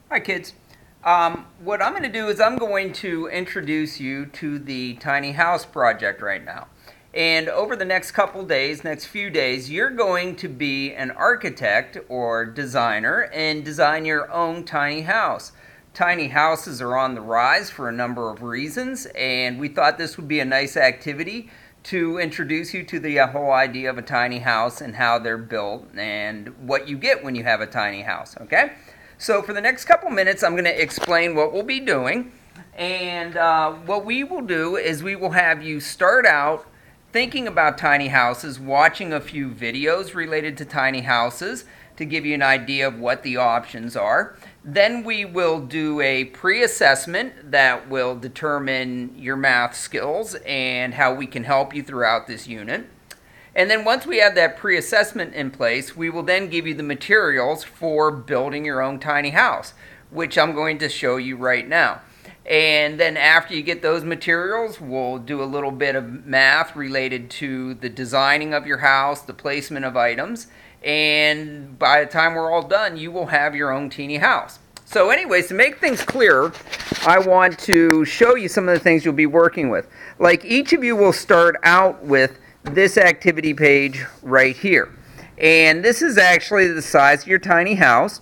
Hi kids. What I'm going to do is I'm going to introduce you to the tiny house project right now. And over the next couple days, next few days, you're going to be an architect or designer and design your own tiny house. Tiny houses are on the rise for a number of reasons, and we thought this would be a nice activity to introduce you to the whole idea of a tiny house and how they're built and what you get when you have a tiny house, okay? So for the next couple minutes, I'm going to explain what we'll be doing. And what we will do is we will have you start out thinking about tiny houses, watching a few videos related to tiny houses to give you an idea of what the options are. Then we will do a pre-assessment that will determine your math skills and how we can help you throughout this unit. And then once we have that pre-assessment in place, we will then give you the materials for building your own tiny house, which I'm going to show you right now. And then after you get those materials, we'll do a little bit of math related to the designing of your house, the placement of items, and by the time we're all done, you will have your own teeny house. So anyways, to make things clearer, I want to show you some of the things you'll be working with. Like each of you will start out with this activity page right here. And this is actually the size of your tiny house.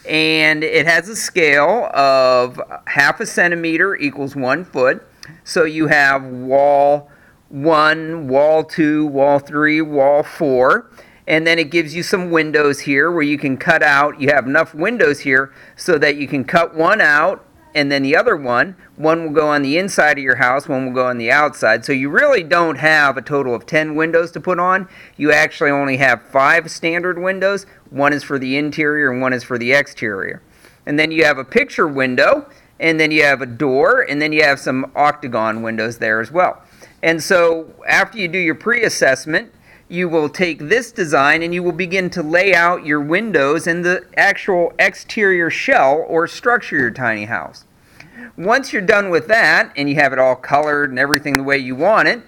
And it has a scale of 1/2 centimeter equals 1 foot. So you have wall 1, wall 2, wall 3, wall 4. And then it gives you some windows here where you can cut out. You have enough windows here so that you can cut one out and then the other one will go on the inside of your house, one will go on the outside. So you really don't have a total of 10 windows to put on. You actually only have 5 standard windows. One is for the interior and one is for the exterior. And then you have a picture window, and then you have a door, and then you have some octagon windows there as well. And so after you do your pre-assessment, you will take this design and you will begin to lay out your windows and the actual exterior shell or structure of your tiny house. Once you're done with that and you have it all colored and everything the way you want it,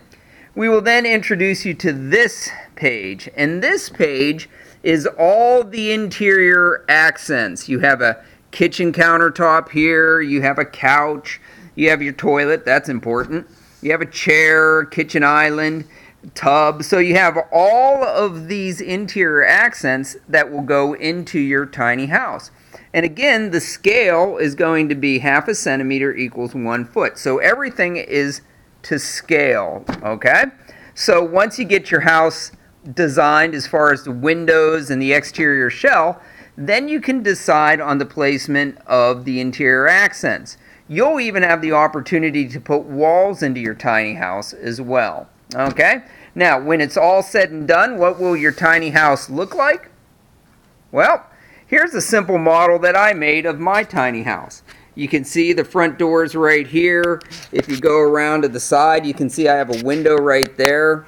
we will then introduce you to this page. And this page is all the interior accents. You have a kitchen countertop here, you have a couch, you have your toilet, that's important. You have a chair, kitchen island, tub. So you have all of these interior accents that will go into your tiny house. And again, the scale is going to be 1/2 centimeter equals 1 foot. So everything is to scale, okay? So once you get your house designed as far as the windows and the exterior shell, then you can decide on the placement of the interior accents. You'll even have the opportunity to put walls into your tiny house as well. Okay, now when it's all said and done, what will your tiny house look like? Well, here's a simple model that I made of my tiny house. You can see the front doors right here. If you go around to the side, you can see I have a window right there.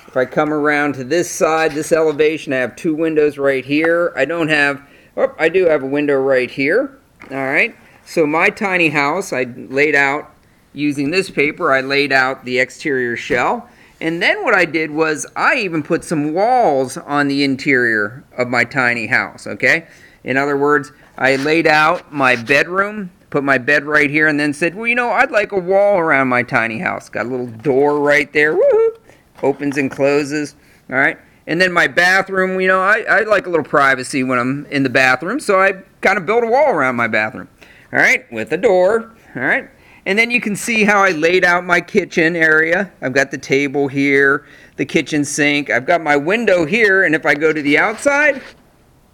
If I come around to this side, this elevation, I have 2 windows right here. I do have a window right here. All right, so my tiny house, I laid out, using this paper, I laid out the exterior shell. And then what I did was I even put some walls on the interior of my tiny house, okay? In other words, I laid out my bedroom, put my bed right here, and then said, well, you know, I'd like a wall around my tiny house. Got a little door right there, woo-hoo, opens and closes, all right? And then my bathroom, you know, I like a little privacy when I'm in the bathroom, so I kind of built a wall around my bathroom, all right, with a door, all right? And then you can see how I laid out my kitchen area. I've got the table here, the kitchen sink. I've got my window here, and if I go to the outside,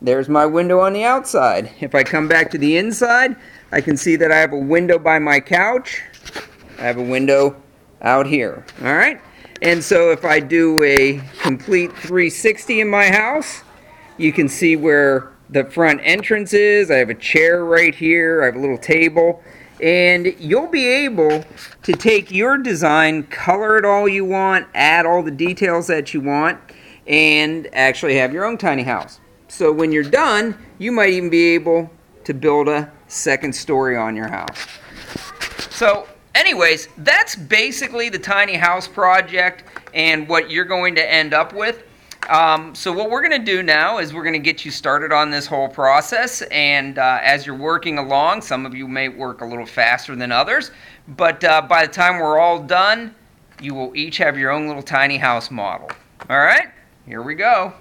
there's my window on the outside. If I come back to the inside, I can see that I have a window by my couch. I have a window out here, all right? And so if I do a complete 360 in my house, you can see where the front entrance is. I have a chair right here. I have a little table. And you'll be able to take your design, color it all you want, add all the details that you want, and actually have your own tiny house. So when you're done, you might even be able to build a second story on your house. So anyways, that's basically the tiny house project and what you're going to end up with. So what we're going to do now is we're going to get you started on this whole process, and as you're working along, some of you may work a little faster than others, but by the time we're all done, you will each have your own little tiny house model. All right, here we go.